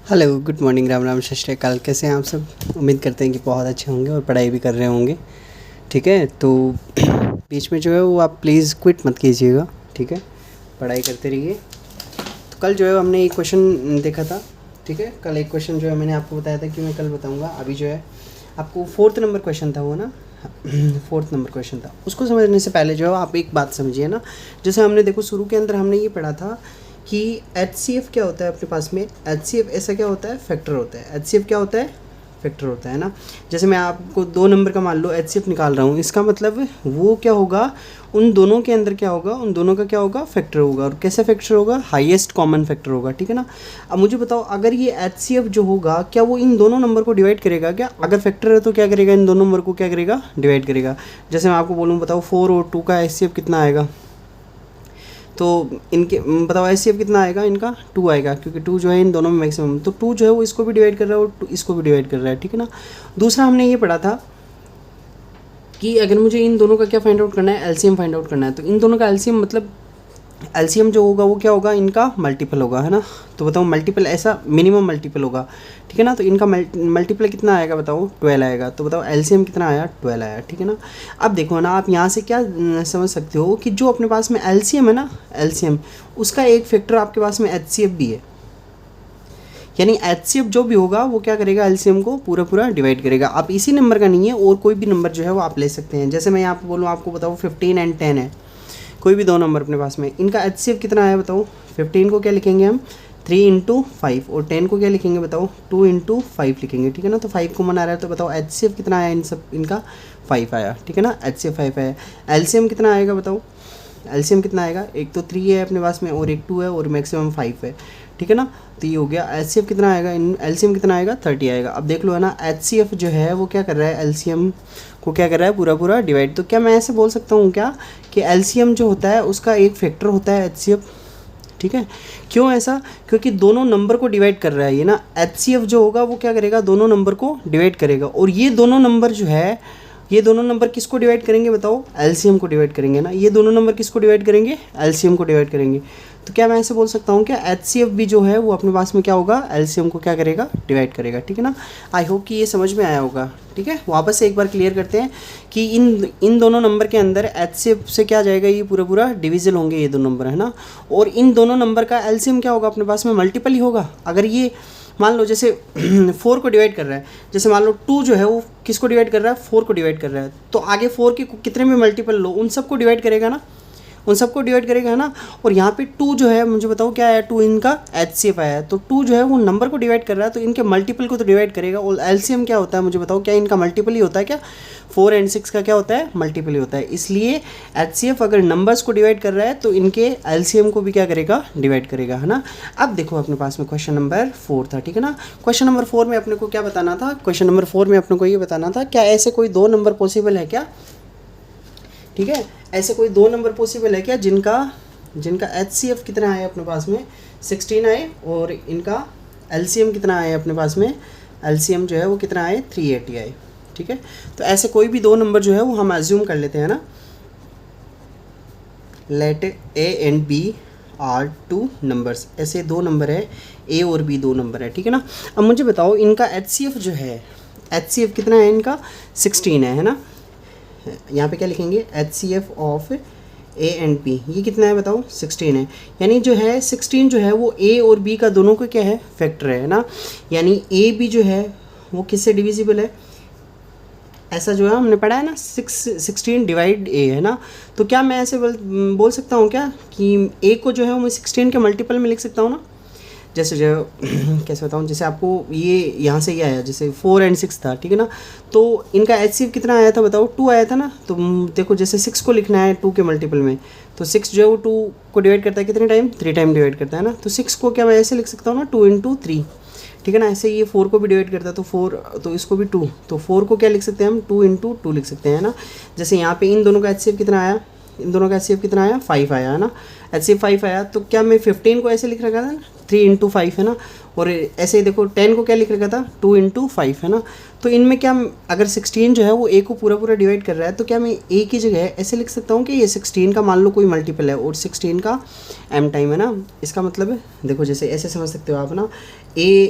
Hello, good morning, Ram Ram, सत श्री अकाल। कैसे हैं आप सब? उम्मीद करते हैं कि बहुत अच्छे होंगे और पढ़ाई भी कर रहे होंगे। ठीक है, तो बीच में जो है वो आप प्लीज़ क्विट मत कीजिएगा। ठीक है, पढ़ाई करते रहिए। तो कल जो है हमने एक क्वेश्चन देखा था। ठीक है, कल एक क्वेश्चन जो है मैंने आपको बताया था कि मैं कल बताऊँगा। अभी जो है आपको 4th नंबर क्वेश्चन था वो ना 4th नंबर क्वेश्चन था। उसको समझने से पहले जो है आप एक बात समझिए ना। जैसे हमने देखो शुरू के अंदर हमने ये पढ़ा था कि HCF क्या होता है अपने पास में। HCF ऐसा क्या होता है, फैक्टर होता है। HCF क्या होता है, फैक्टर होता है ना। जैसे मैं आपको 2 नंबर का मान लो HCF निकाल रहा हूँ, इसका मतलब वो क्या होगा, उन दोनों के अंदर क्या होगा, उन दोनों का क्या होगा, फैक्टर होगा। और कैसा फैक्टर होगा, हाईएस्ट कॉमन फैक्टर होगा। ठीक है ना। अब मुझे बताओ, अगर ये HCF जो होगा क्या वो इन दोनों नंबर को डिवाइड करेगा क्या? अगर फैक्टर है तो क्या करेगा, इन दोनों नंबर को क्या करेगा, डिवाइड करेगा। जैसे मैं आपको बोलूँ, बताओ 4 और 2 का HCF कितना आएगा। तो इनके बताओ HCF कितना आएगा, इनका 2 आएगा, क्योंकि 2 जो है इन दोनों में मैक्सिमम। तो 2 जो है वो इसको भी डिवाइड कर रहा है और इसको भी डिवाइड कर रहा है। ठीक है ना। दूसरा हमने ये पढ़ा था कि अगर मुझे इन दोनों का क्या फाइंड आउट करना है, LCM फाइंड आउट करना है। तो इन दोनों का LCM मतलब LCM जो होगा वो क्या होगा, इनका मल्टीपल होगा, है ना। तो बताओ मल्टीपल, ऐसा मिनिमम मल्टीपल होगा। ठीक है ना। तो इनका मल्टीपल कितना आएगा, बताओ 12 आएगा। तो बताओ LCM कितना आया, 12 आया। ठीक है ना। अब देखो ना, आप यहाँ से क्या समझ सकते हो कि जो अपने पास में LCM है ना, LCM उसका एक फैक्टर आपके पास में HCF भी है। यानी HCF जो भी होगा वो क्या करेगा, LCM को पूरा पूरा डिवाइड करेगा। आप इसी नंबर का नहीं है, और कोई भी नंबर जो है वो आप ले सकते हैं। जैसे मैं यहाँ पर बोलूँ, आपको बताओ 15 और 10 है, कोई भी 2 नंबर अपने पास में, इनका HCF कितना है बताओ। 15 को क्या लिखेंगे हम, 3 × 5, और 10 को क्या लिखेंगे बताओ, 2 × 5 लिखेंगे। ठीक है ना। तो 5 कॉमन आ रहा है, तो बताओ HCF कितना आया, इन सब इनका 5 आया। ठीक है ना, HCF 5 आया। LCM कितना आएगा बताओ, LCM कितना आएगा, एक तो 3 है अपने पास में और एक 2 है और मैक्सिमम 5 है। ठीक है ना। तो ये हो गया। HCF कितना आएगा, LCM कितना आएगा, 30 आएगा। अब देख लो है ना, HCF जो है वो क्या कर रहा है, LCM को क्या कर रहा है, पूरा पूरा डिवाइड। तो क्या मैं ऐसे बोल सकता हूँ क्या कि LCM जो होता है उसका एक फैक्टर होता है HCF। ठीक है। क्यों ऐसा, क्योंकि दोनों नंबर को डिवाइड कर रहा है ये ना। HCF जो होगा वो क्या करेगा, दोनों नंबर को डिवाइड करेगा। और ये दोनों नंबर जो है, ये दोनों नंबर किसको डिवाइड करेंगे बताओ, LCM को डिवाइड करेंगे ना। ये दोनों नंबर किसको डिवाइड करेंगे, LCM को डिवाइड करेंगे। तो क्या मैं ऐसे बोल सकता हूँ क्या, HCF भी जो है वो अपने पास में क्या होगा, LCM को क्या करेगा, डिवाइड करेगा। ठीक है ना। आई होप कि ये समझ में आया होगा। ठीक है, वापस से एक बार क्लियर करते हैं कि इन दोनों नंबर के अंदर HCF से क्या जाएगा, ये पूरा पूरा डिविजल होंगे ये दो नंबर, है ना। और इन दोनों नंबर का LCM क्या होगा, अपने पास में मल्टीपल ही होगा। अगर ये मान लो जैसे 4 को डिवाइड कर रहा है, जैसे मान लो 2 जो है वो किसको डिवाइड कर रहा है, 4 को डिवाइड कर रहा है, तो आगे 4 के कितने में मल्टीपल लो, उन सबको डिवाइड करेगा ना, उन सबको डिवाइड करेगा, है ना। और यहाँ पे 2 जो है, मुझे बताओ क्या आया, 2 इनका HCF आया है। तो 2 जो है वो नंबर को डिवाइड कर रहा है, तो इनके मल्टीपल को तो डिवाइड करेगा। और LCM क्या होता है, मुझे बताओ क्या इनका मल्टीपल ही होता है क्या, 4 और 6 का क्या होता है, मल्टीपल ही होता है। इसलिए HCF अगर नंबर्स को डिवाइड कर रहा है तो इनके LCM को भी क्या करेगा, डिवाइड करेगा, है ना। अब देखो अपने पास में क्वेश्चन नंबर 4 था। ठीक है ना। क्वेश्चन नंबर 4 में अपने को क्या बताना था, क्वेश्चन नंबर 4 में अपने को ये बताना था, क्या ऐसे कोई 2 नंबर पॉसिबल है क्या। ठीक है, ऐसे कोई 2 नंबर पॉसिबल है क्या जिनका HCF कितना है अपने पास में, 16 आए, और इनका LCM कितना आए अपने पास में, LCM जो है वो कितना आए, 380 आए। ठीक है। तो ऐसे कोई भी 2 नंबर जो है वो हम एज्यूम कर लेते हैं ना। Let A and B are 2 numbers, ऐसे 2 नंबर है, A और B 2 नंबर है। ठीक है ना। अब मुझे बताओ इनका HCF जो है, HCF कितना है इनका, 16 है ना। यहाँ पे क्या लिखेंगे, HCF of A and B, ये कितना है बताओ, 16 है। यानी जो है 16 जो है वो A और B का दोनों का क्या है, फैक्टर है ना। यानी AB जो है वो किससे डिविजिबल है, ऐसा जो है हमने पढ़ा है ना, 16 डिवाइड A, है ना। तो क्या मैं ऐसे बोल सकता हूँ क्या कि A को जो है वो मैं 16 के मल्टीपल में लिख सकता हूँ ना। जैसे जो कैसे बताऊँ, जैसे आपको ये यहाँ से ये आया, जैसे 4 और 6 था। ठीक है ना। तो इनका HCF कितना आया था बताओ, 2 आया था ना। तो देखो जैसे 6 को लिखना है 2 के मल्टीपल में, तो 6 जो है वो 2 को डिवाइड करता है कितने टाइम, 3 टाइम डिवाइड करता है ना। तो 6 को क्या मैं ऐसे लिख सकता हूँ ना, 2 × 3। ठीक है ना। ऐसे ये 4 को भी डिवाइड करता है, तो 4, तो इसको भी 2, तो 4 को क्या लिख सकते हैं हम, 2 × 2 लिख सकते हैं ना। जैसे यहाँ पे इन दोनों का HCF कितना आया, इन दोनों का HCF कितना आया, 5 आया, है ना। HCF 5 आया, तो क्या मैं 15 को ऐसे लिख रखा था ना, 3 × 5, है ना। और ऐसे ही देखो 10 को क्या लिख रखा था, 2 × 5, है ना। तो इनमें क्या, अगर 16 जो है वो A को पूरा पूरा डिवाइड कर रहा है, तो क्या मैं A की जगह ऐसे लिख सकता हूँ कि ये 16 का मान लो कोई मल्टीपल है और 16 का m टाइम, है ना। इसका मतलब है देखो, जैसे ऐसे समझ सकते हो आप ना, A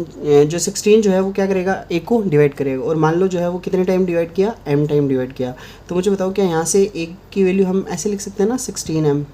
जो 16 जो है वो क्या करेगा, ए को डिवाइड करेगा, और मान लो जो है वो कितने टाइम डिवाइड किया, m टाइम डिवाइड किया। तो मुझे बताओ क्या यहाँ से ए की वैल्यू हम ऐसे लिख सकते हैं ना 16m।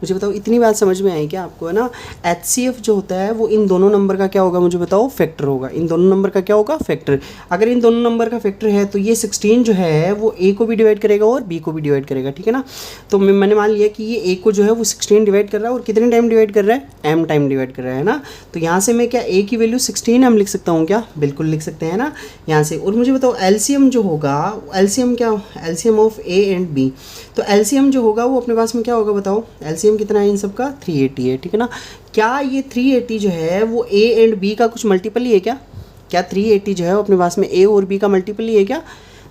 मुझे बताओ इतनी बात समझ में आई क्या आपको, है ना। HCF जो होता है वो इन दोनों नंबर का क्या होगा, मुझे बताओ फैक्टर होगा। इन दोनों नंबर का क्या होगा, फैक्टर। अगर इन दोनों नंबर का फैक्टर है तो ये 16 जो है वो A को भी डिवाइड करेगा और B को भी डिवाइड करेगा, ठीक है ना। तो मैंने मान लिया कि ये A को जो है वो 16 डिवाइड कर रहा है, और कितने टाइम डिवाइड कर रहा है, m टाइम डिवाइड कर रहा है ना। तो यहाँ से मैं क्या A की वैल्यू 16m लिख सकता हूँ क्या, बिल्कुल लिख सकते हैं ना यहाँ से। और मुझे बताओ LCM जो होगा, LCM क्या, LCM of A and B। तो LCM जो होगा वो अपने पास में क्या होगा, बताओ LCM कितना है इन सब का, 380 है, ठीक है ना। क्या ये 380 जो है वो A एंड B का कुछ मल्टीपल ही है क्या, क्या 380 जो है वो अपने पास में A और B का मल्टीपल ही है क्या।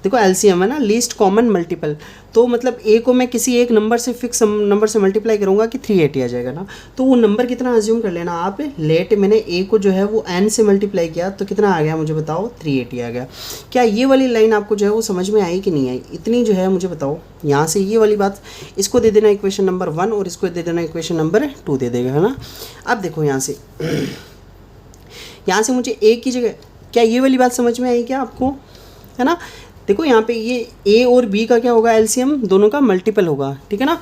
देखो LCM है ना, लीस्ट कॉमन मल्टीपल। तो मतलब A को मैं किसी एक नंबर से, फिक्स नंबर से मल्टीप्लाई करूँगा कि 380 आ जाएगा ना। तो वो नंबर कितना अज्यूम कर लेना आप, लेट मैंने A को जो है वो n से मल्टीप्लाई किया तो कितना आ गया, मुझे बताओ 380 आ गया। क्या ये वाली लाइन आपको जो है वो समझ में आई कि नहीं आई, इतनी जो है मुझे बताओ। यहाँ से ये वाली बात, इसको दे देना इक्वेशन नंबर 1 और इसको दे देना इक्वेशन नंबर 2 दे देगा, है ना। अब देखो यहाँ से मुझे A की जगह, क्या ये वाली बात समझ में आई क्या आपको, है ना। देखो यहाँ पे ये A और B का क्या होगा, LCM दोनों का मल्टीपल होगा, ठीक है ना।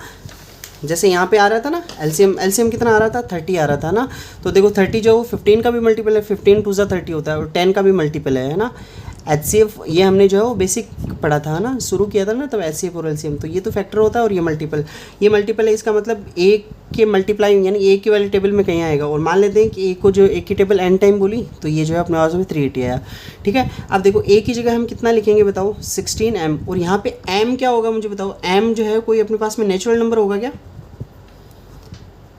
जैसे यहाँ पे आ रहा था ना LCM कितना आ रहा था, 30 आ रहा था ना। तो देखो 30 जो 15 का भी मल्टीपल है, 15 2 ज़ा 30 होता है, और 10 का भी मल्टीपल है ना। HCF ये हमने जो है वो बेसिक पढ़ा था ना, शुरू किया था ना तब HCF और LCM। तो ये तो फैक्टर होता है और ये मल्टीपल है। इसका मतलब A के मल्टीप्लाई यानी A की वाली टेबल में कहीं आएगा। और मान लेते हैं कि A को जो A की टेबल n टाइम बोली तो ये जो है अपने पास में 380 आया, ठीक है। अब देखो A की जगह हम कितना लिखेंगे बताओ, 16m। और यहाँ पे m क्या होगा मुझे बताओ, m जो है कोई अपने पास में नेचुरल नंबर होगा क्या,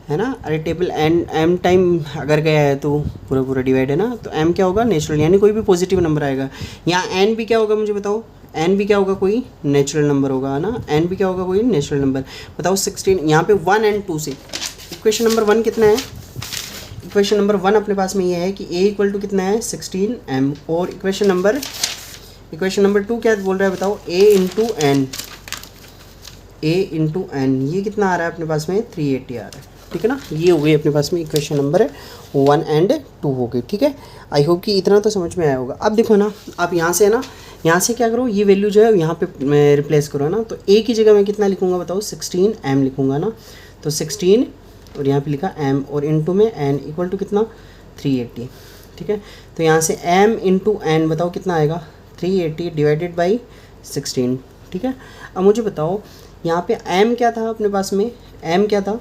है ना। अरे टेबल m टाइम अगर गया है तो पूरा डिवाइड है ना। तो m क्या होगा, नेचुरल, यानी कोई भी पॉजिटिव नंबर आएगा। यहाँ n भी क्या होगा मुझे बताओ, n भी क्या होगा, कोई नेचुरल नंबर होगा, है ना। n भी क्या होगा, कोई नेचुरल नंबर। बताओ 16 यहाँ पे 1 एंड 2 से इक्वेशन नंबर 1 कितना है, इक्वेशन नंबर 1 अपने पास में ये है कि a इक्वल टू कितना है 16m। और इक्वेशन नंबर 2 क्या बोल रहा है बताओ, a इंटू n, ये कितना आ रहा है अपने पास में 380 आ रहा है, ठीक है ना। ये हो गई अपने पास में इक्वेशन नंबर 1 एंड 2 हो गई, ठीक है। आई होप कि इतना तो समझ में आया होगा। अब देखो ना, आप यहाँ से ना, यहाँ से क्या करो, ये वैल्यू जो है यहाँ पे रिप्लेस करो ना। तो a की जगह मैं कितना लिखूँगा बताओ, 16m लिखूँगा ना। तो 16 और यहाँ पे लिखा m और इनटू में n इक्वल टू कितना 380, ठीक है। तो यहाँ से m इंटू n बताओ कितना आएगा, 380 डिवाइडेड बाई 16, ठीक है। अब मुझे बताओ यहाँ पे m क्या था अपने पास में, m क्या था,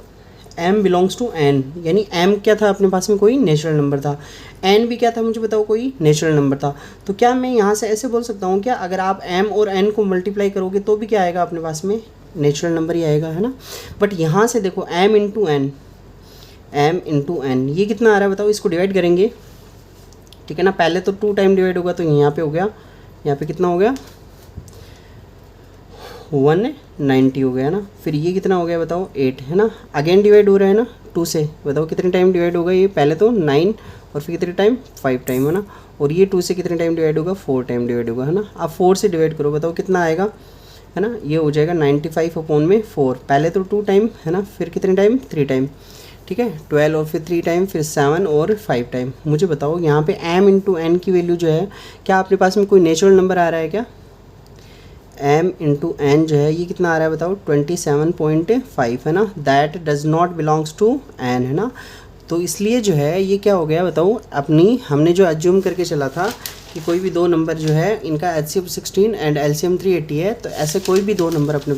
m बिलोंग्स टू n, यानी m क्या था अपने पास में, कोई नेचुरल नंबर था। n भी क्या था मुझे बताओ, कोई नेचुरल नंबर था। तो क्या मैं यहाँ से ऐसे बोल सकता हूँ क्या, अगर आप m और n को मल्टीप्लाई करोगे तो भी क्या आएगा अपने पास में, नेचुरल नंबर ही आएगा, है ना। बट यहाँ से देखो m इंटू n ये कितना आ रहा है बताओ, इसको डिवाइड करेंगे, ठीक है ना। पहले तो 2 टाइम डिवाइड होगा तो यहाँ पे हो गया, यहाँ पे कितना हो गया 190 हो गया ना। फिर ये कितना हो गया बताओ 8, है ना। अगेन डिवाइड हो रहा है ना 2 से, बताओ कितने टाइम डिवाइड होगा ये, पहले तो 9 और फिर कितने टाइम 5 टाइम, है ना। और ये 2 से कितने टाइम डिवाइड होगा, 4 टाइम डिवाइड होगा, है ना। आप 4 से डिवाइड करो, बताओ कितना आएगा, है ना। ये हो जाएगा 95 अपॉन में 4, पहले तो 2 टाइम, है ना, फिर कितने टाइम 3 टाइम, ठीक है। 12 और फिर 3 टाइम, फिर 7 और 5 टाइम। मुझे बताओ यहाँ पे m इंटू n की वैल्यू जो है, क्या अपने पास में कोई नेचुरल नंबर आ रहा है क्या, m इंटू n जो है ये कितना आ रहा है बताओ 27.5, है ना। That does not belongs to n, है ना। तो इसलिए जो है ये क्या हो गया बताओ, अपनी हमने जो अज्यूम करके चला था कि कोई भी दो नंबर जो है इनका HCF 16 एंड LCM 380 है, तो ऐसे कोई भी दो नंबर अपने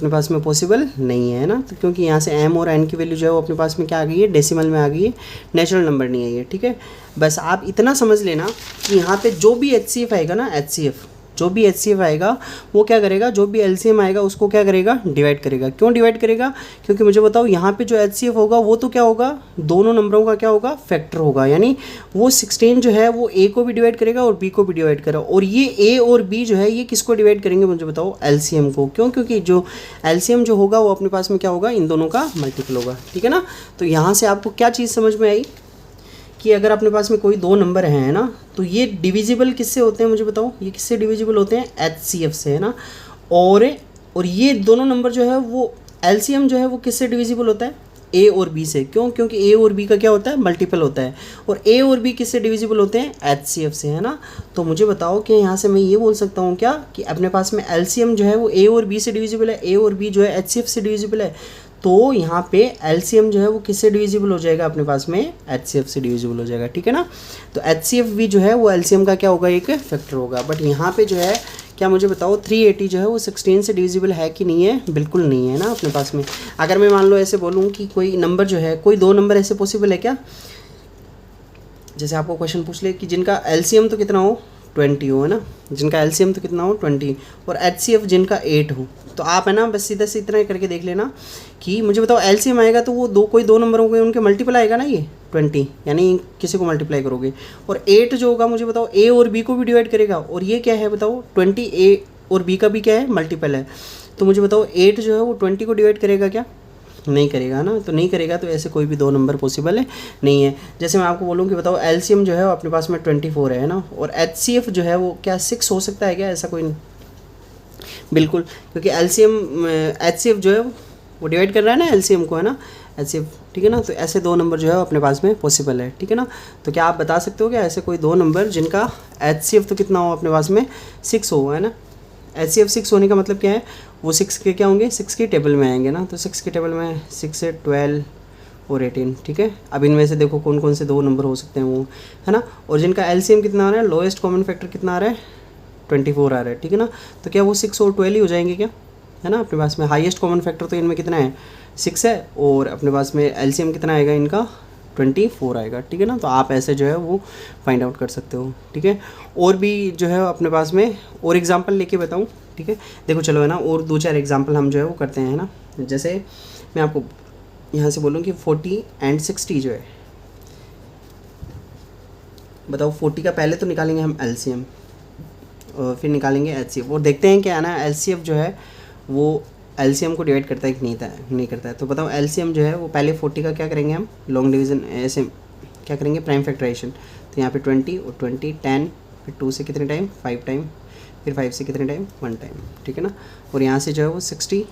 पास में पॉसिबल नहीं है ना। तो क्योंकि यहाँ से m और n की वैल्यू जो है वो अपने पास में क्या आ गई है, डेसिमल में आ गई है, नेचुरल नंबर नहीं आई है, ठीक है। बस आप इतना समझ लेना कि यहाँ पे जो भी HCF आएगा ना, जो भी HCF आएगा वो क्या करेगा, जो भी LCM आएगा उसको क्या करेगा, डिवाइड करेगा। क्यों डिवाइड करेगा, क्योंकि मुझे बताओ यहाँ पे जो HCF होगा वो तो क्या होगा, दोनों नंबरों का क्या होगा, फैक्टर होगा। यानी वो 16 जो है वो A को भी डिवाइड करेगा और B को भी डिवाइड करेगा। और ये A और B जो है ये किसको डिवाइड करेंगे मुझे बताओ, LCM को। क्यों, क्योंकि जो LCM जो होगा वो अपने पास में क्या होगा, इन दोनों का मल्टीपल होगा, ठीक है ना। तो यहाँ से आपको क्या चीज़ समझ में आई कि अगर अपने पास में कोई दो नंबर हैं ना, तो ये डिविजिबल किससे होते हैं मुझे बताओ, ये किससे डिविजिबल होते हैं, HCF से, है ना। और ये दोनों नंबर जो है वो LCM जो है वो किससे डिविजिबल होता है, ए और बी से। क्यों? क्योंकि ए और बी का क्या होता है, मल्टीपल होता है, और ए और बी किससे डिविजिबल होते हैं, HCF से, है ना। तो मुझे बताओ कि यहाँ से मैं ये बोल सकता हूँ क्या कि अपने पास में LCM जो है वो ए और बी से डिविजिबल है, ए और बी जो है HCF से डिविजिबल है। तो यहाँ पे LCM जो है वो किससे डिविजिबल हो जाएगा, अपने पास में HCF से डिविजिबल हो जाएगा, ठीक है ना। तो HCF भी जो है वो LCM का क्या होगा, एक फैक्टर होगा। बट यहाँ पे जो है क्या, मुझे बताओ 380 जो है वो 16 से डिविजिबल है कि नहीं है, बिल्कुल नहीं है ना अपने पास में। अगर मैं मान लो ऐसे बोलूँ कि कोई नंबर जो है, कोई दो नंबर ऐसे पॉसिबल है क्या, जैसे आपको क्वेश्चन पूछ ले कि जिनका LCM तो कितना हो, 20 हो, है ना, जिनका LCM तो कितना हो, 20, और HCF जिनका 8 हो। तो आप है ना बस सीधा से इतना करके देख लेना कि मुझे बताओ LCM आएगा तो वो कोई दो नंबर होंगे, उनके मल्टीपल आएगा ना, ये 20, यानी किसी को मल्टीप्लाई करोगे, और 8 जो होगा मुझे बताओ A और B को भी डिवाइड करेगा, और ये क्या है बताओ, 20 A और B का भी क्या है, मल्टीपल है। तो मुझे बताओ 8 जो है वो 20 को डिवाइड करेगा क्या, नहीं करेगा ना। तो नहीं करेगा, तो ऐसे कोई भी दो नंबर पॉसिबल है नहीं है। जैसे मैं आपको बोलूँ कि बताओ LCM जो है वो अपने पास में 24 है ना, और HCF जो है वो क्या 6 हो सकता है क्या, ऐसा कोई नहीं, बिल्कुल, क्योंकि HCF जो है वो डिवाइड कर रहा है ना LCM को, है ना, HCF, ठीक है ना। तो ऐसे दो नंबर जो है अपने पास में पॉसिबल है, ठीक है ना। तो क्या आप बता सकते हो क्या ऐसे कोई दो नंबर जिनका HCF तो कितना हो अपने पास में, 6 हो, है ना। HCF 6 होने का मतलब क्या है, वो 6 के क्या होंगे, 6 की टेबल में आएंगे ना। तो 6 की टेबल में 6 से 12 और 18, ठीक है। अब इनमें से देखो कौन कौन से दो नंबर हो सकते हैं वो, है ना। और जिनका LCM कितना आ रहा है, लोएस्ट कॉमन फैक्टर कितना आ रहा है, 24 आ रहा है, ठीक है ना। तो क्या वो 6 और 12 ही हो जाएंगे क्या, है ना। अपने पास में हाईएस्ट कॉमन फैक्टर तो इनमें कितना है, 6 है, और अपने पास में LCM कितना आएगा इनका, 24 आएगा, ठीक है ना। तो आप ऐसे जो है वो फाइंड आउट कर सकते हो, ठीक है। और भी जो है अपने पास में और एग्जांपल लेके बताऊँ, ठीक है। देखो चलो, है ना, और दो चार एग्जांपल हम जो है वो करते हैं, है ना। जैसे मैं आपको यहाँ से बोलूँ कि 40 एंड 60 जो है, बताओ 40 का पहले तो निकालेंगे हम LCM, और फिर निकालेंगे HCF, और देखते हैं क्या है ना, LCF जो है वो LCM को डिवाइड करता है कि नहीं करता है। तो बताओ LCM जो है वो पहले 40 का क्या करेंगे हम, लॉन्ग डिवीज़न, ऐसे क्या करेंगे, प्राइम फैक्टराइजेशन। तो यहाँ पे 20 और 20 10, फिर 2 से कितने टाइम, 5 टाइम, फिर 5 से कितने टाइम, 1 टाइम, ठीक है ना। और यहाँ से जो है वो 60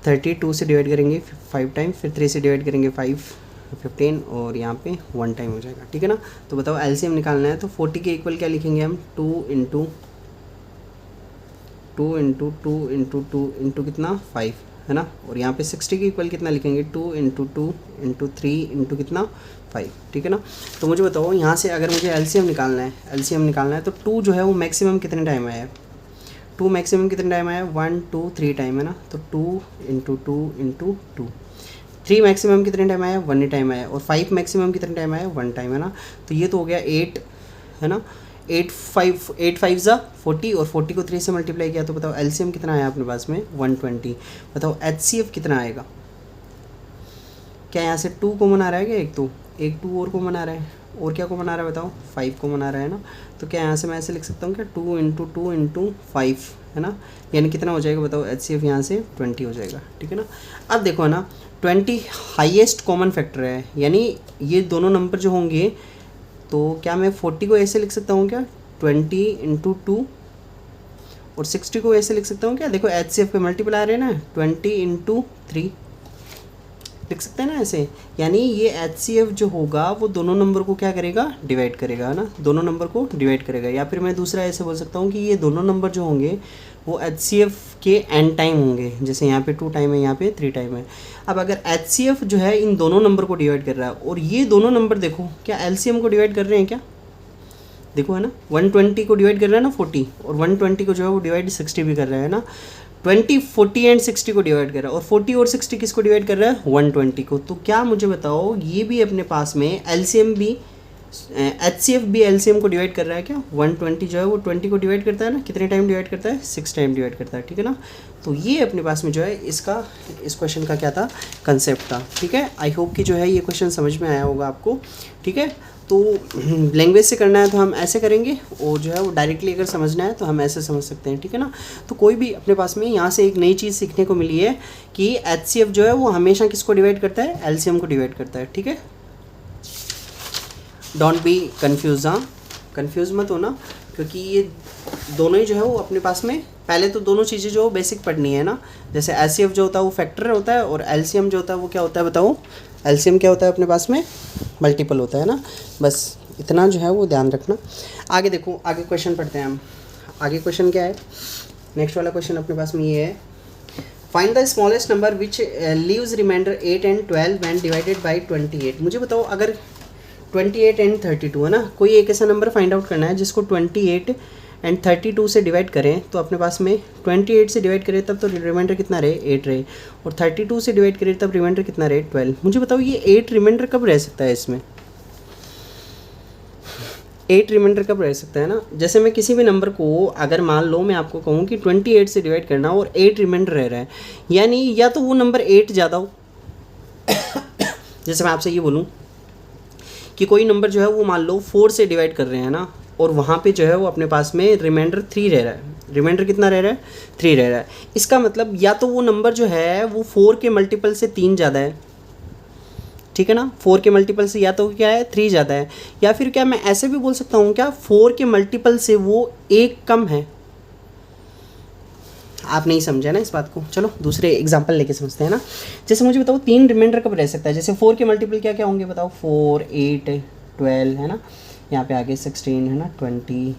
32 से डिवाइड करेंगे 5 टाइम, फिर 3 से डिवाइड करेंगे 5, 15, और यहाँ पे 1 टाइम हो जाएगा, ठीक है ना। तो बताओ LCM निकालना है, तो 40 के इक्वल क्या लिखेंगे हम, 2 इंटू 2 कितना, 5, है ना। और यहाँ पे 60 के इक्वल कितना लिखेंगे, 2 इंटू 2 इंटू 3 इंटू कितना, 5, ठीक है ना। तो मुझे बताओ यहाँ से अगर मुझे LCM निकालना है, तो 2 जो है वो मैक्सिमम कितने टाइम आया है, 2 मैक्सिमम कितने टाइम आया है, 1 2 3 टाइम, है ना। तो 2 इंटू 2 इंटू 2, 3 मैक्सिमम कितने टाइम आया, 1 टाइम आया, और 5 मैक्सिमम कितने टाइम आया, 1 टाइम, है ना। तो ये तो हो गया 8, है ना। 8 5 ज़ा 40, और 40 को 3 से मल्टीप्लाई किया, तो बताओ LCM कितना आया अपने पास में, 120। बताओ HCF कितना आएगा, क्या यहाँ से 2 कॉमन आ रहा है क्या, एक 2 और कॉमन आ रहा है, और क्या कॉमन आ रहा है बताओ, 5 कॉमन आ रहा है ना। तो क्या यहाँ से मैं ऐसे लिख सकता हूँ क्या, 2 इंटू 2 इंटू 5, है ना, यानी कितना हो जाएगा बताओ, HCF यहाँ से 20 हो जाएगा, ठीक है ना। अब देखो है ना, 20 हाईएस्ट कॉमन फैक्टर है, यानी ये दोनों नंबर जो होंगे, तो क्या मैं 40 को ऐसे लिख सकता हूँ क्या, 20 इंटू 2, और 60 को ऐसे लिख सकता हूँ क्या, देखो HCF पे मल्टीपल आ रहे हैं ना, 20 इंटू 3 लिख सकते हैं ना ऐसे। यानी ये HCF जो होगा वो दोनों नंबर को क्या करेगा, डिवाइड करेगा, है ना, दोनों नंबर को डिवाइड करेगा। या फिर मैं दूसरा ऐसे बोल सकता हूँ कि ये दोनों नंबर जो होंगे वो HCF के एन टाइम होंगे, जैसे यहाँ पे 2 टाइम है, यहाँ पे 3 टाइम है। अब अगर HCF जो है इन दोनों नंबर को डिवाइड कर रहा है, और ये दोनों नंबर देखो क्या LCM को डिवाइड कर रहे हैं क्या, देखो है ना, 120 को डिवाइड कर रहा है ना 40, और 120 को जो है वो डिवाइड 60 भी कर रहा है ना। 20 40 एंड 60 को डिवाइड कर रहा है, और 40 और 60 किसको डिवाइड कर रहा है, 120 को। तो क्या मुझे बताओ, ये भी अपने पास में LCM भी, HCF भी LCM को डिवाइड कर रहा है क्या, 120 जो है वो 20 को डिवाइड करता है ना, कितने टाइम डिवाइड करता है, 6 टाइम डिवाइड करता है, ठीक है ना। तो ये अपने पास में जो है इसका, इस क्वेश्चन का क्या था, कंसेप्ट था, ठीक है। आई होप कि जो है ये क्वेश्चन समझ में आया होगा आपको, ठीक है। तो लैंग्वेज से करना है तो हम ऐसे करेंगे, और जो है वो डायरेक्टली अगर समझना है तो हम ऐसे समझ सकते हैं, ठीक है ना। तो कोई भी अपने पास में यहाँ से एक नई चीज़ सीखने को मिली है कि HCF जो है वो हमेशा किसको डिवाइड करता है, LCM को डिवाइड करता है, ठीक है। डोंट बी कन्फ्यूज, हाँ, कन्फ्यूज़ मत होना, क्योंकि ये दोनों ही जो है वो अपने पास में, पहले तो दोनों चीज़ें जो बेसिक पढ़नी है ना, जैसे एचसीएफ जो होता है वो फैक्टर होता है, और एलसीएम जो होता है वो क्या होता है बताओ, एलसीएम क्या होता है अपने पास में, मल्टीपल होता है ना। बस इतना जो है वो ध्यान रखना। आगे देखो, आगे क्वेश्चन पढ़ते हैं हम। आगे क्वेश्चन क्या है, नेक्स्ट वाला क्वेश्चन अपने पास में ये है, find the smallest number which leaves remainder 8 and 12 when divided by 28। मुझे बताओ अगर 28 and 32 है ना, कोई एक ऐसा नंबर फाइंड आउट करना है जिसको 28 and 32 से डिवाइड करें, तो अपने पास में 28 से डिवाइड करें तब तो रिमाइंडर कितना रहे, 8 रहे, और 32 से डिवाइड करें तब रिमाइंडर कितना रहे, 12। मुझे बताओ ये 8 रिमाइंडर कब रह सकता है इसमें, 8 रिमाइंडर कब रह सकता है ना। जैसे मैं किसी भी नंबर को अगर मान लो मैं आपको कहूँ कि 28 से डिवाइड करना और 8 रिमाइंडर रह रहा है, यानी या तो वो नंबर 8 ज़्यादा हो जैसे मैं आपसे ये बोलूँ कि कोई नंबर जो है वो मान लो 4 से डिवाइड कर रहे हैं ना, और वहाँ पे जो है वो अपने पास में रिमाइंडर 3 रह रहा है, रिमाइंडर कितना रह रहा है, 3 रह रहा है। इसका मतलब या तो वो नंबर जो है वो 4 के मल्टीपल से 3 ज़्यादा है, ठीक है ना, 4 के मल्टीपल से या तो क्या है 3 ज़्यादा है, या फिर क्या मैं ऐसे भी बोल सकता हूँ क्या 4 के मल्टीपल से वो 1 कम है। आप नहीं समझे ना इस बात को, चलो दूसरे एग्जांपल लेके समझते हैं ना। जैसे मुझे बताओ 3 रिमाइंडर कब रह सकता है, जैसे 4 के मल्टीपल क्या क्या होंगे बताओ, 4, 8, 12 है ना, यहाँ पे आगे 16 है ना, 20,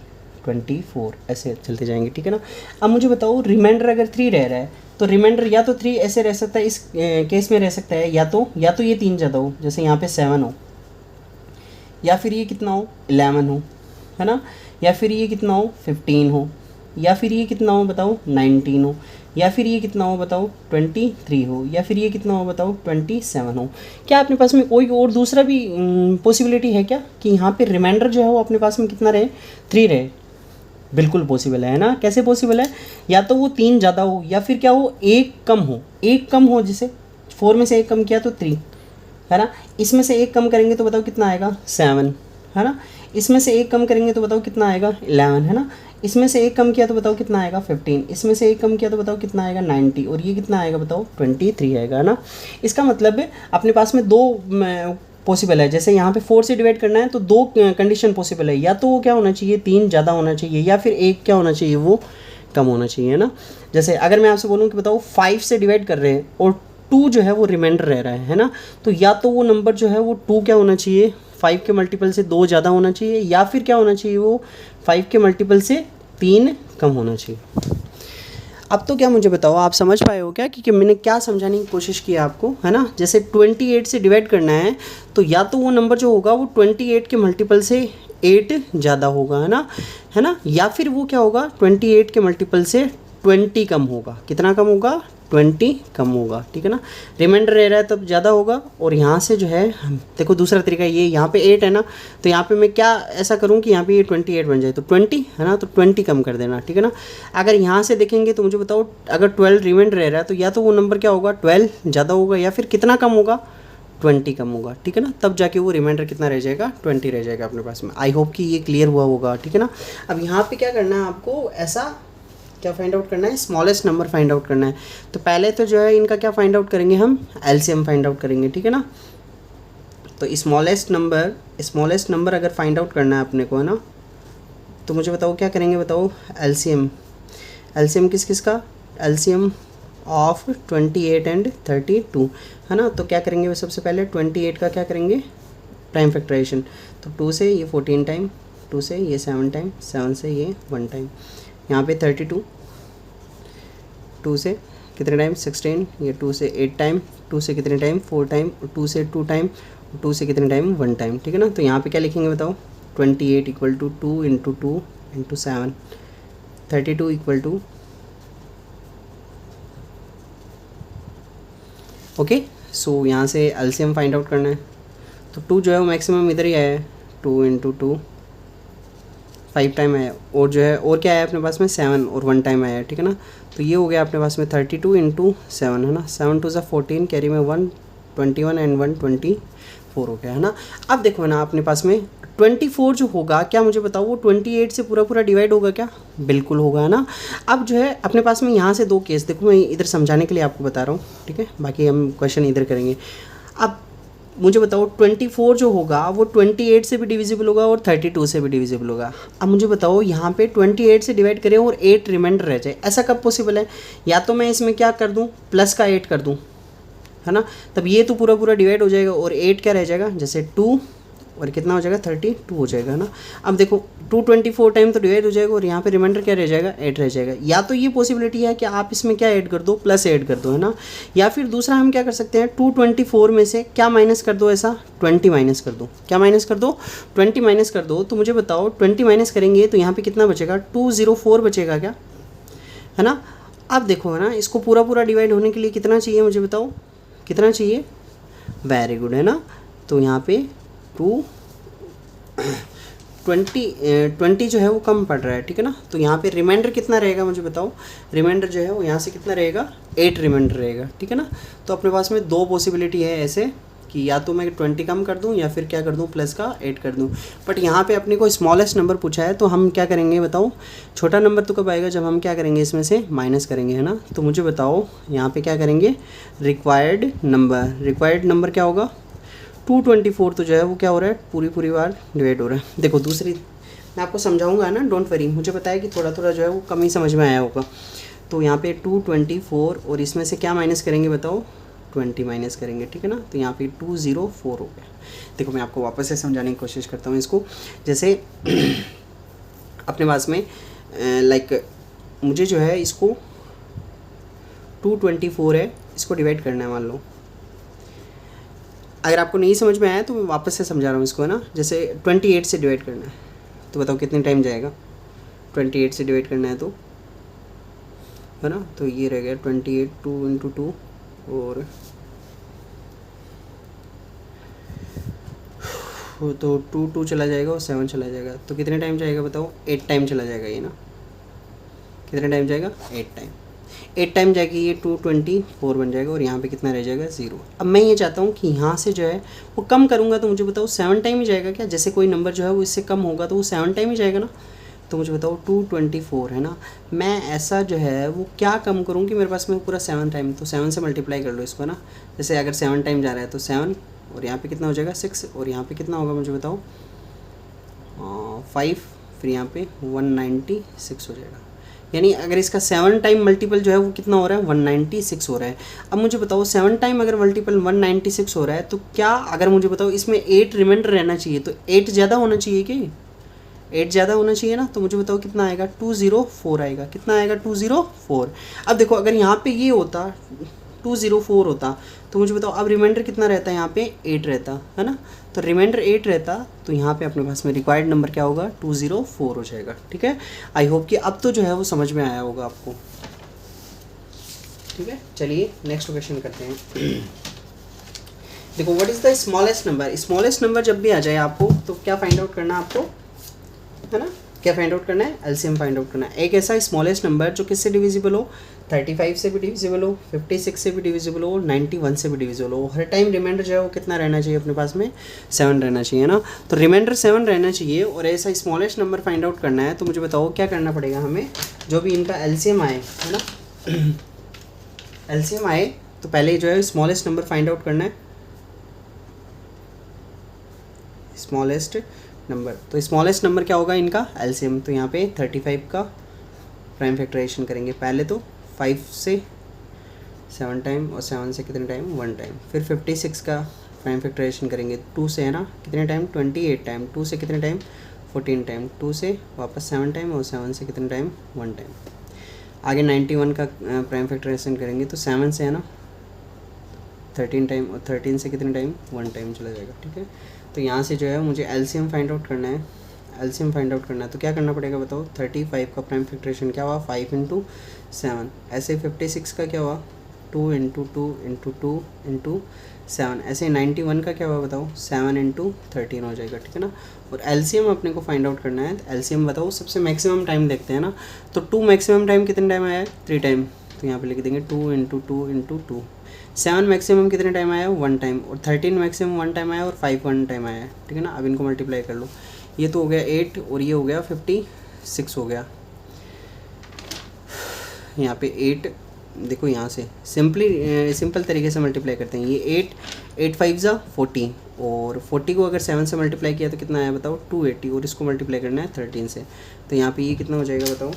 24 ऐसे चलते जाएंगे, ठीक है ना। अब मुझे बताओ रिमाइंडर अगर 3 रह रहा है, तो रिमाइंडर या तो 3 ऐसे रह सकता है, इस केस में रह सकता है, या तो ये 3 ज़्यादा हो, जैसे यहाँ पे 7 हो, या फिर ये कितना हो 11 हो, है ना, या फिर ये कितना हो 15 हो, या फिर ये कितना हो बताओ 19 हो, या फिर ये कितना हो बताओ 23 हो, या फिर ये कितना हो बताओ 27 हो। क्या अपने पास में कोई और दूसरा भी पॉसिबिलिटी है क्या कि यहाँ पे रिमाइंडर जो है वो अपने पास में कितना रहे, 3 रहे। बिल्कुल पॉसिबल है ना, कैसे पॉसिबल है, या तो वो 3 ज़्यादा हो, या फिर क्या हो 1 कम हो, 1 कम हो, जैसे 4 में से 1 कम किया तो 3 है ना, इसमें से 1 कम करेंगे तो बताओ कितना आएगा 7 है ना, इसमें से 1 कम करेंगे तो बताओ कितना आएगा 11 है ना, इसमें से 1 कम किया तो बताओ कितना आएगा 15, इसमें से 1 कम किया तो बताओ कितना आएगा 90, और ये कितना आएगा बताओ 23 आएगा ना। इसका मतलब अपने पास में 2 पॉसिबल है, जैसे यहाँ पे 4 से डिवाइड करना है तो 2 कंडीशन पॉसिबल है, या तो वो क्या होना चाहिए 3 ज़्यादा होना चाहिए, या फिर 1 क्या होना चाहिए वो कम होना चाहिए ना। जैसे अगर मैं आपसे बोलूँ कि बताओ 5 से डिवाइड कर रहे हैं और 2 जो है वो रिमाइंडर रह रहा है ना, तो या तो वो नंबर जो है वो 2 क्या होना चाहिए 5 के मल्टीपल से 2 ज़्यादा होना चाहिए, या फिर क्या होना चाहिए वो 5 के मल्टीपल से 3 कम होना चाहिए। अब तो क्या मुझे बताओ आप समझ पाए हो क्या कि मैंने क्या समझाने की कोशिश की आपको, है ना। जैसे 28 से डिवाइड करना है तो या तो वो नंबर जो होगा वो 28 के मल्टीपल से 8 ज़्यादा होगा, है ना, या फिर वो क्या होगा 28 के मल्टीपल से 20 कम होगा। कितना कम होगा 20 कम होगा, ठीक है ना। रिमाइंडर रह रहा है तब ज़्यादा होगा, और यहाँ से जो है देखो दूसरा तरीका ये, यहाँ पे 8 है ना, तो यहाँ पे मैं क्या ऐसा करूँ कि यहाँ पे ये 28 बन जाए, तो 20 है ना, तो 20 कम कर देना, ठीक है ना। अगर यहाँ से देखेंगे तो मुझे बताओ अगर 12 रिमाइंडर रह रहा है तो या तो वो नंबर क्या होगा 12 ज़्यादा होगा, या फिर कितना कम होगा 20 कम होगा, ठीक है ना। तब जाके वो रिमाइंडर कितना रह जाएगा 20 रह जाएगा अपने पास में। आई होप कि ये क्लियर हुआ होगा, ठीक है ना। अब यहाँ पे क्या करना है आपको, ऐसा क्या फाइंड आउट करना है, स्मॉलेस्ट नंबर फाइंड आउट करना है। तो पहले तो जो है इनका क्या फाइंड आउट करेंगे हम, एलसीएम फाइंड आउट करेंगे, ठीक है ना। तो स्मॉलेस्ट नंबर अगर फाइंड आउट करना है अपने को, है ना, तो मुझे बताओ क्या करेंगे, बताओ एलसीएम किस का, एलसीएम ऑफ 28 and 32 है ना। तो क्या करेंगे सबसे पहले 28 का क्या करेंगे प्राइम फैक्टराइजेशन, तो 2 से ये 14 टाइम, 2 से ये 7 टाइम, 7 से ये 1 टाइम, यहाँ पे 32, 2 से कितने टाइम 16, ये 2 से 8 टाइम, 2 से कितने टाइम 4 टाइम, 2 से 2 टाइम, 2 से कितने टाइम 1 टाइम, ठीक है ना। तो यहाँ पे क्या लिखेंगे बताओ 28 equal to 2 into 2 into 7, 32 equal to, okay. So यहाँ से एलसीएम फाइंड आउट करना है, तो 2 जो है वो मैक्सिमम इधर ही आया है, 2 इंटू 2 5 टाइम आया, और जो है और क्या आया अपने पास में 7 और 1 टाइम आया है, ठीक है ना। तो ये हो गया अपने पास में 32 इंटू 7 है ना, 7 2 14 कैरी में 1 21 एंड 1 24 हो गया, है ना। अब देखो ना अपने पास में 24 जो होगा, क्या मुझे बताओ वो 28 से पूरा डिवाइड होगा क्या, बिल्कुल होगा, है ना। अब जो है अपने पास में यहाँ से 2 केस, देखो मैं इधर समझाने के लिए आपको बता रहा हूँ, ठीक है, बाकी हम क्वेश्चन इधर करेंगे। अब मुझे बताओ 24 जो होगा वो 28 से भी डिविजिबल होगा और 32 से भी डिविजिबल होगा। अब मुझे बताओ यहाँ पे 28 से डिवाइड करें और 8 रिमाइंडर रह जाए, ऐसा कब पॉसिबल है? या तो मैं इसमें क्या कर दूँ, प्लस का 8 कर दूँ, है ना, तब ये तो पूरा पूरा डिवाइड हो जाएगा और 8 क्या रह जाएगा, जैसे 2 और कितना हो जाएगा 32 हो जाएगा, है ना। अब देखो 224 टाइम तो डिवाइड हो जाएगा और यहाँ पे रिमाइंडर क्या रह जाएगा, 8 रह जाएगा। या तो ये पॉसिबिलिटी है कि आप इसमें क्या ऐड कर दो, प्लस ऐड कर दो, है ना। या फिर दूसरा हम क्या कर सकते हैं, 224 में से क्या माइनस कर दो, ऐसा 20 माइनस कर दो। क्या माइनस कर दो, 20 माइनस कर दो। तो मुझे बताओ 20 माइनस करेंगे तो यहाँ पर कितना बचेगा, 204 बचेगा क्या, है ना। अब देखो, है ना, इसको पूरा पूरा डिवाइड होने के लिए कितना चाहिए, मुझे बताओ कितना चाहिए, वेरी गुड, है ना। तो यहाँ पे 20 जो है वो कम पड़ रहा है, ठीक है ना। तो यहाँ पे रिमाइंडर कितना रहेगा, मुझे बताओ, रिमाइंडर जो है वो यहाँ से कितना रहेगा, 8 रिमाइंडर रहेगा, ठीक है ना। तो अपने पास में दो पॉसिबिलिटी है ऐसे कि या तो मैं 20 कम कर दूं या फिर क्या कर दूं, प्लस का 8 कर दूं। बट यहाँ पे अपने को स्मॉलेस्ट नंबर पूछा है तो हम क्या करेंगे बताओ, छोटा नंबर तो कब आएगा, जब हम क्या करेंगे, इसमें से माइनस करेंगे, है ना। तो मुझे बताओ यहाँ पे क्या करेंगे, रिक्वायर्ड नंबर क्या होगा, 224 तो जो है वो क्या हो रहा है, पूरी बार डिवाइड हो रहा है। देखो दूसरी मैं आपको समझाऊंगा ना, डोंट वरी, मुझे पता है कि थोड़ा थोड़ा जो है वो कम ही समझ में आया होगा। तो यहाँ पे 224 और इसमें से क्या माइनस करेंगे बताओ, 20 माइनस करेंगे, ठीक है ना। तो यहाँ पे 204 हो गया। देखो मैं आपको वापस से समझाने की कोशिश करता हूँ इसको। जैसे अपने पास में लाइक मुझे जो है इसको 224 है, इसको डिवाइड करना है, मान लो। अगर आपको नहीं समझ में आया तो मैं वापस से समझा रहा हूँ इसको, है ना। जैसे 28 से डिवाइड करना है तो बताओ कितने टाइम जाएगा, 28 से डिवाइड करना है तो, है ना। तो ये रह गया 28, 2 × 2 और तो 2 चला जाएगा और 7 चला जाएगा। तो कितने टाइम जाएगा बताओ, 8 टाइम चला जाएगा ये ना। कितने टाइम जाएगा, 8 टाइम जाएगी, ये 224 बन जाएगा और यहाँ पे कितना रह जाएगा, 0। अब मैं ये चाहता हूँ कि यहाँ से जो है वो कम करूँगा तो मुझे बताओ 7 टाइम ही जाएगा क्या, जैसे कोई नंबर जो है वो इससे कम होगा तो वो 7 टाइम ही जाएगा ना। तो मुझे बताओ 224 है ना, मैं ऐसा जो है वो क्या कम करूँ कि मेरे पास में पूरा 7 टाइम, तो 7 से मल्टीप्लाई कर लो इसको ना। जैसे अगर 7 टाइम जा रहा है तो 7 और यहाँ पे कितना हो जाएगा 6 और यहाँ पे कितना होगा मुझे बताओ 5, फिर यहाँ पे 196 हो जाएगा। यानी अगर इसका 7 टाइम मल्टीपल जो है वो कितना हो रहा है, 196 हो रहा है। अब मुझे बताओ 7 टाइम अगर मल्टीपल 196 हो रहा है तो क्या, अगर मुझे बताओ इसमें 8 रिमाइंडर रहना चाहिए, तो 8 ज़्यादा होना चाहिए कि 8 ज़्यादा होना चाहिए ना। तो मुझे बताओ कितना आएगा, 204 आएगा। कितना आएगा, 204। अब देखो अगर यहाँ पे ये होता 204 होता तो मुझे बताओ अब रिमाइंडर कितना रहता है, यहाँ पे 8 रहता, है ना। तो रिमाइंडर 8 रहता तो यहाँ पे अपने पास में रिक्वायर्ड नंबर क्या होगा, 204 हो जाएगा, ठीक है। आई होप कि अब तो जो है वो समझ में आया होगा आपको, ठीक है। चलिए नेक्स्ट क्वेश्चन करते हैं। देखो what is the smallest number. Smallest number जब भी आ जाए आपको तो क्या फाइंड आउट करना है आपको, है ना, क्या फाइंड आउट करना है, एलसीएम फाइंड आउट करना है। एक ऐसा स्मॉलेस्ट नंबर जो किससे डिविजिबल हो, 35 से भी डिविजिबल हो, 56 से भी डिविजिबल हो, 91 से भी डिविजिबल हो। हर टाइम रिमाइंडर जो है वो कितना रहना चाहिए अपने पास में, 7 रहना चाहिए ना। तो रिमाइंडर 7 रहना चाहिए और ऐसा स्मॉलेस्ट नंबर फाइंड आउट करना है। तो मुझे बताओ क्या करना पड़ेगा हमें, जो भी इनका एलसीएम आए, है ना, एलसीएम आए तो पहले जो है स्मॉलेस्ट नंबर फाइंड आउट करना है, स्मॉलेस्ट नंबर। तो स्मॉलेस्ट नंबर क्या होगा इनका, एलसीएम। तो यहाँ पे 35 का प्राइम फैक्टराइजेशन करेंगे पहले, तो 5 से 7 टाइम और 7 से कितने टाइम, 1 टाइम। फिर 56 का प्राइम फैक्टराइजेशन करेंगे 2 से, है ना, कितने टाइम, 28 टाइम। 2 से कितने टाइम, 14 टाइम। 2 से वापस 7 टाइम और 7 से कितने टाइम, 1 टाइम। आगे 91 का प्राइम फैक्टराइजेशन करेंगे तो 7 से, है ना, 13 टाइम और 13 से कितने टाइम, 1 टाइम चला जाएगा, ठीक है। तो यहाँ से जो है मुझे एलसीएम फाइंड आउट करना है, एलसीएम फाइंड आउट करना है। तो क्या करना पड़ेगा बताओ, 35 का प्राइम फैक्टराइजेशन क्या हुआ, 5 × 7। ऐसे 56 का क्या हुआ, 2 × 2 × 2 × 7। ऐसे 91 का क्या हुआ बताओ, 7 × 13 हो जाएगा, ठीक है ना। और एलसीएम अपने को फाइंड आउट करना है। एलसीएम बताओ सबसे मैक्सिमम टाइम देखते हैं ना। तो 2 मैक्सिमम टाइम कितने टाइम आया है, 3 टाइम। तो यहाँ पे लिख देंगे 2 × 2 × 2। 7 मैक्सिमम कितने टाइम आया, 1 टाइम। और 13 मैक्सिमम 1 टाइम आया और 5 1 टाइम आया है, ठीक है ना। अब इनको मल्टीप्लाई कर लो, ये तो हो गया 8 और ये हो गया 56 हो गया। यहाँ पे 8 देखो यहाँ से सिंपल तरीके से मल्टीप्लाई करते हैं। ये 8 5 ज़ा 40, और 40 को अगर 7 से मल्टीप्लाई किया तो कितना आया बताओ 280, और इसको मल्टीप्लाई करना है 13 से। तो यहाँ पे ये कितना हो जाएगा बताओ।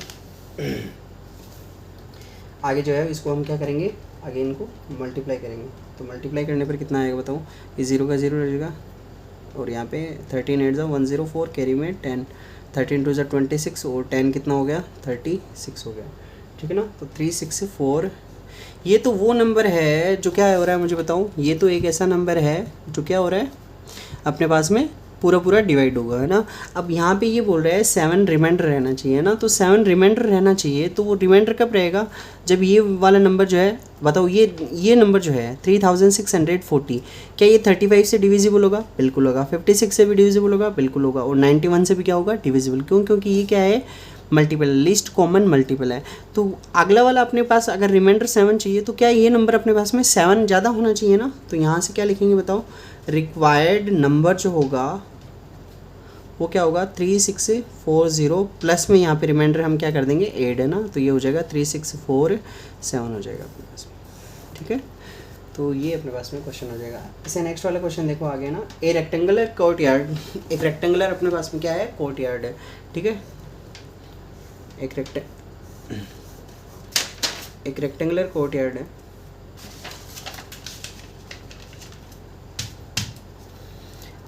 आगे जो है इसको हम क्या करेंगे, आगे इनको मल्टीप्लाई करेंगे। तो मल्टीप्लाई करने पर कितना आएगा बताओ। ये 0 का 0 रहेगा, और यहाँ पे 13 8 ज़ा 104, कैरी में 10, 13 2 ज़ा 26, और 10 कितना हो गया 36 हो गया, ठीक है ना। तो 364, ये तो वो नंबर है जो क्या हो रहा है मुझे बताओ। ये तो एक ऐसा नंबर है जो क्या हो रहा है अपने पास में पूरा डिवाइड होगा, है ना। अब यहाँ पे ये बोल रहा है 7 रिमाइंडर रहना चाहिए ना, तो 7 रिमाइंडर रहना चाहिए। तो वो रिमाइंडर कब रहेगा, जब ये वाला नंबर जो है बताओ, ये नंबर जो है 3640, क्या ये 35 से डिविजिबल होगा, बिल्कुल होगा। 56 से भी डिविजिबल होगा, बिल्कुल होगा। और 91 से भी क्या होगा, डिविजिबल। क्यों, क्योंकि ये क्या है, मल्टीपल, लिस्ट कॉमन मल्टीपल है। तो अगला वाला अपने पास अगर रिमाइंडर 7 चाहिए, तो क्या ये नंबर अपने पास में 7 ज़्यादा होना चाहिए ना। तो यहाँ से क्या लिखेंगे बताओ, रिक्वायर्ड नंबर जो होगा वो क्या होगा 3640, प्लस में यहाँ पे रिमाइंडर हम क्या कर देंगे 8, है ना। तो ये हो जाएगा 3647 हो जाएगा अपने पास में, ठीक है। तो ये अपने पास में क्वेश्चन हो जाएगा। इसे नेक्स्ट वाला क्वेश्चन देखो आगे ना, ए रेक्टेंगुलर कोर्टयार्ड, एक रेक्टेंगुलर अपने पास में क्या है, कोर्टयार्ड है, ठीक है। एक रेक्टेंगुलर कोर्टयार्ड है।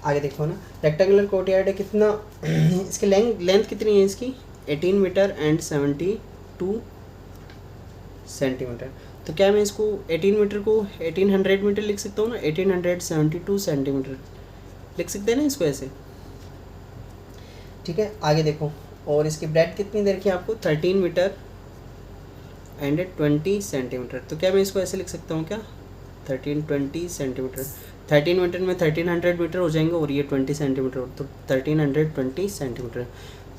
आगे देखो ना, रेक्टेंगुलर कोर्टयार्ड है, कितना इसकी लेंथ कितनी है इसकी 18 मीटर एंड 72 सेंटीमीटर। तो क्या मैं इसको 18 मीटर को 1800 मीटर लिख सकता हूँ ना, 1872 सेंटीमीटर लिख सकते हैं ना इसको ऐसे, ठीक है। आगे देखो, और इसकी ब्रेड कितनी दे रखी है आपको 13 मीटर एंड 20 सेंटीमीटर। तो क्या मैं इसको ऐसे लिख सकता हूँ क्या 1320 सेंटीमीटर। 13 मीटर में 1300 मीटर हो जाएंगे, और ये 20 सेंटीमीटर, तो 1320 सेंटीमीटर।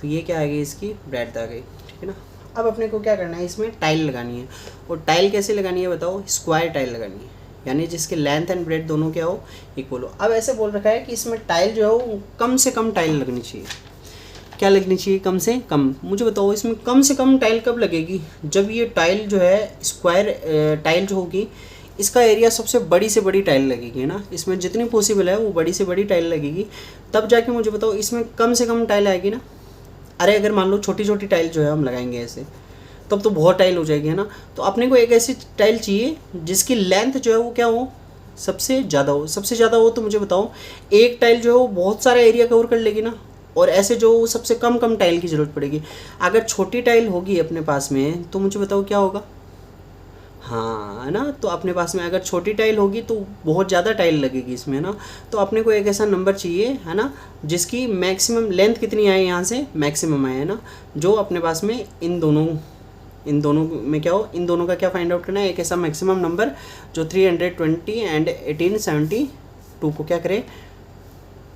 तो ये क्या आ गई, इसकी ब्रेड आ गई, ठीक है ना। अब अपने को क्या करना है, इसमें टाइल लगानी है। और टाइल कैसे लगानी है बताओ, स्क्वायर टाइल लगानी है, यानी जिसके लेंथ एंड ब्रेड दोनों क्या हो, इक्वल हो। अब ऐसे बोल रखा है कि इसमें टाइल जो है वो कम से कम टाइल लगनी चाहिए। क्या लगनी चाहिए, कम से कम। मुझे बताओ इसमें कम से कम टाइल कब लगेगी, जब ये टाइल जो है स्क्वायर टाइल जो होगी, इसका एरिया सबसे बड़ी से बड़ी टाइल लगेगी, है ना। इसमें जितनी पॉसिबल है वो बड़ी से बड़ी टाइल लगेगी, तब जाके मुझे बताओ इसमें कम से कम टाइल आएगी ना। अरे अगर मान लो छोटी छोटी टाइल जो है हम लगाएंगे ऐसे, तब तो बहुत टाइल हो जाएगी, है ना। तो अपने को एक ऐसी टाइल चाहिए जिसकी लेंथ जो है वो क्या हो, सबसे ज़्यादा हो। सबसे ज़्यादा हो तो मुझे बताओ एक टाइल जो है वो बहुत सारा एरिया कवर कर लेगी ना, और ऐसे जो सबसे कम टाइल की ज़रूरत पड़ेगी। अगर छोटी टाइल होगी अपने पास में तो मुझे बताओ क्या होगा, हाँ, है ना। तो अपने पास में अगर छोटी टाइल होगी तो बहुत ज़्यादा टाइल लगेगी इसमें ना। तो अपने को एक ऐसा नंबर चाहिए, है ना, जिसकी मैक्सिमम लेंथ कितनी आए, यहाँ से मैक्सिमम आए, है ना। जो अपने पास में इन दोनों में क्या हो, इन दोनों का क्या फाइंड आउट करना है, एक ऐसा मैक्सिमम नंबर जो 320 एंड 1872 को क्या करे,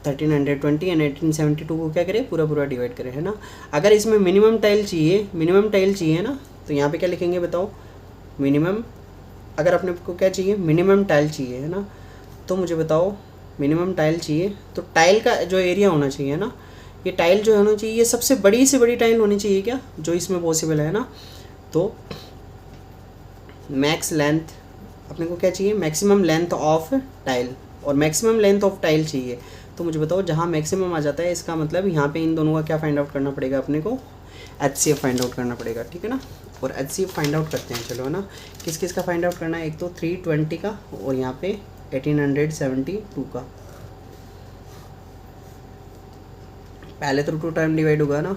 1320 एंड 1872 को क्या करे, पूरा डिवाइड करे, है ना। अगर इसमें मिनिमम टाइल चाहिए ना, तो यहाँ पे क्या लिखेंगे बताओ, मिनिमम। अगर अपने को क्या चाहिए, मिनिमम टाइल चाहिए, है ना। तो मुझे बताओ मिनिमम टाइल चाहिए, तो टाइल का जो एरिया होना चाहिए ना, ये टाइल जो होना चाहिए, ये सबसे बड़ी से बड़ी टाइल होनी चाहिए क्या, जो इसमें पॉसिबल है ना। तो मैक्स लेंथ अपने को क्या चाहिए, मैक्सिमम लेंथ ऑफ टाइल, और मैक्सिमम लेंथ ऑफ टाइल चाहिए। तो मुझे बताओ जहाँ मैक्सिमम आ जाता है, इसका मतलब यहाँ पे इन दोनों का क्या फाइंड आउट करना पड़ेगा अपने को, HCF फाइंड आउट करना पड़ेगा, ठीक है ना। और HCF फाइंड आउट करते हैं, चलो, है ना। किस किस का फाइंड आउट करना है, एक तो 320 का, और यहाँ पे 1872 का। पहले तो 2 टाइम डिवाइड होगा ना,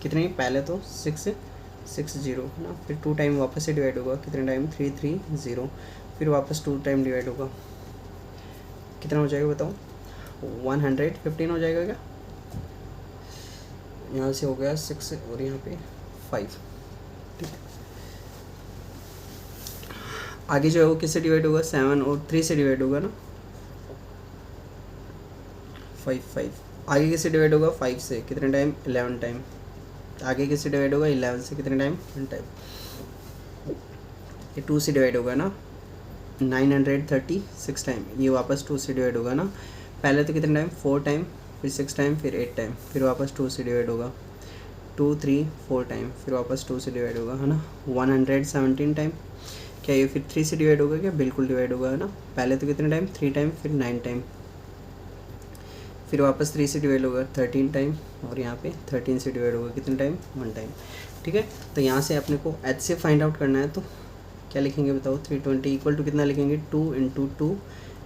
कितने, पहले तो 660, है ना। फिर 2 टाइम वापस से डिवाइड होगा, कितने टाइम 330, फिर वापस 2 टाइम डिवाइड होगा, कितना हो जाएगा बताओ, 115 हो जाएगा क्या। यहाँ से हो गया 6 और यहाँ पे 5, ठीक है। आगे जो है वो किससे डिवाइड होगा, 7 और 3 से डिवाइड होगा ना, 5 आगे किससे डिवाइड होगा, 5 से, कितने टाइम 11 टाइम। आगे किससे डिवाइड होगा, 11 से, कितने टाइम 1 टाइम। ये 2 से डिवाइड होगा ना, 936 टाइम। ये वापस 2 से डिवाइड होगा ना, पहले तो कितने टाइम 4 टाइम, फिर 6 टाइम, फिर 8 टाइम, फिर वापस 2 से डिवाइड होगा, 2 3 4 टाइम, फिर वापस 2 से डिवाइड होगा, है ना। 117 टाइम, क्या ये फिर 3 से डिवाइड होगा क्या? बिल्कुल डिवाइड होगा, है ना। पहले तो कितने टाइम? 3 टाइम, फिर 9 टाइम, फिर वापस 3 से डिवाइड होगा 13 टाइम, और यहाँ पे 13 से डिवाइड होगा कितने टाइम? 1 टाइम, ठीक है। तो यहाँ से अपने को एच से फाइंड आउट करना है, तो क्या लिखेंगे बताओ? 320 इक्वल टू कितना लिखेंगे? 2 into 2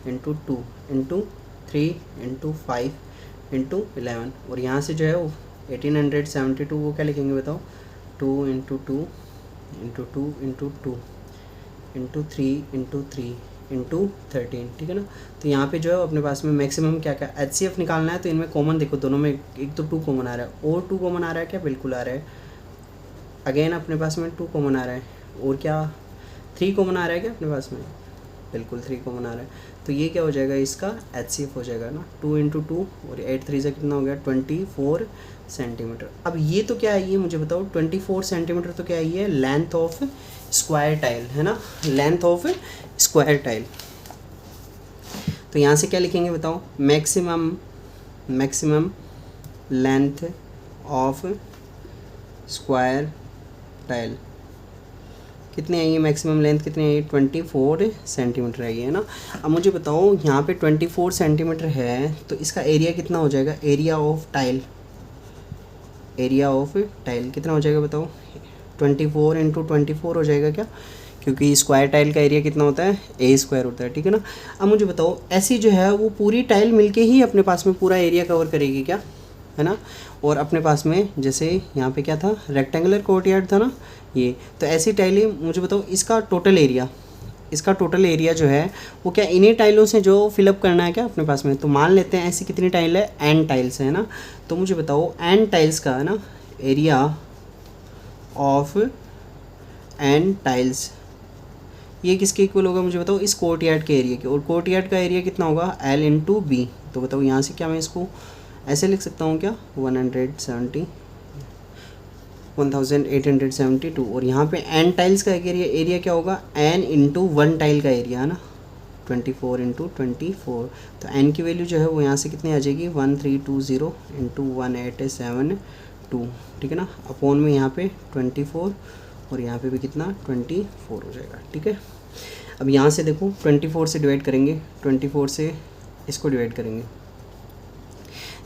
into 2 into 3 into 5 into 11, और यहाँ से जो है वो 1872 वो क्या लिखेंगे बताओ? 2 into 2 into 2 into 2 into 3 into 3 into 13, ठीक है ना। तो यहाँ पे जो है अपने पास में मैक्सिमम क्या क्या HCF निकालना है, तो इनमें कॉमन देखो दोनों में, एक तो 2 कॉमन आ रहा है, और 2 कॉमन आ रहा है क्या? बिल्कुल आ रहा है। अगेन अपने पास में 2 कॉमन आ रहा है, और क्या 3 कॉमन आ रहा है क्या अपने पास में? बिल्कुल 3 कॉमन आ रहा है। तो ये क्या हो जाएगा? इसका HCF हो जाएगा ना, 2 इंटू 2 और 8 3 से कितना हो गया? 24 सेंटीमीटर। अब ये तो क्या है, ये मुझे बताओ 24 सेंटीमीटर तो क्या है? ये लेंथ ऑफ स्क्वायर टाइल, है ना, लेंथ ऑफ स्क्वायर टाइल। तो यहाँ से क्या लिखेंगे बताओ? Maximum length of square tile कितनी आई है? मैक्सिमम लेंथ कितनी आई है? 24 सेंटीमीटर आई है ना। अब मुझे बताओ यहाँ पे 24 सेंटीमीटर है, तो इसका एरिया कितना हो जाएगा? एरिया ऑफ टाइल कितना हो जाएगा बताओ? 24 इंटू 24 हो जाएगा क्या? क्योंकि स्क्वायर टाइल का एरिया कितना होता है? A² होता है, ठीक है ना। अब मुझे बताओ ऐसी जो है वो पूरी टाइल मिलके ही अपने पास में पूरा एरिया कवर करेगी क्या, है ना। और अपने पास में जैसे यहाँ पे क्या था? रेक्टेंगुलर कोर्टयार्ड था ना ये, तो ऐसी टाइलें मुझे बताओ इसका टोटल एरिया जो है वो क्या इन्हीं टाइलों से जो फिलअप करना है क्या अपने पास में? तो मान लेते हैं ऐसी कितनी टाइल है? n टाइल्स है ना। तो मुझे बताओ n टाइल्स का, है ना, एरिया ऑफ n टाइल्स ये किसके इक्वल होगा मुझे बताओ? इस कोर्टयार्ड के एरिया के, और कोर्टयार्ड का एरिया कितना होगा? L into B. तो बताओ यहाँ से क्या मैं इसको ऐसे लिख सकता हूँ क्या? 1872, और यहाँ पे n टाइल्स का एरिया क्या होगा? n इंटू 1 टाइल का एरिया, है ना, 24 इंटू 24। तो n की वैल्यू जो है वो यहाँ से कितनी आ जाएगी? 1320 इंटू 1872, ठीक है ना, अपॉन में यहाँ पे 24, और यहाँ पे भी कितना? 24 हो जाएगा, ठीक है। अब यहाँ से देखो 24 से डिवाइड करेंगे, 24 से इसको डिवाइड करेंगे।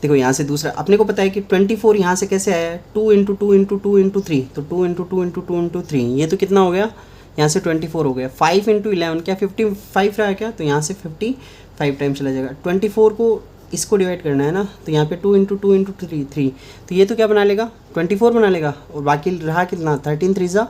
देखो यहाँ से दूसरा अपने को पता है कि 24 यहाँ से कैसे आया है? 2 इंटू 2 इंटू 2 इंटू 3, तो 2 इंटू 2 इंटू 2 इंटू 3, ये तो कितना हो गया? यहाँ से 24 हो गया। 5 इंटू 11 क्या 55 रहा है क्या? तो यहाँ से 55 टाइम चला जाएगा। 24 को इसको डिवाइड करना है ना, तो यहाँ पे 2 इंटू 2 इंटू 3, तो ये तो क्या बना लेगा? 24 बना लेगा, और बाकी रहा कितना? 13 3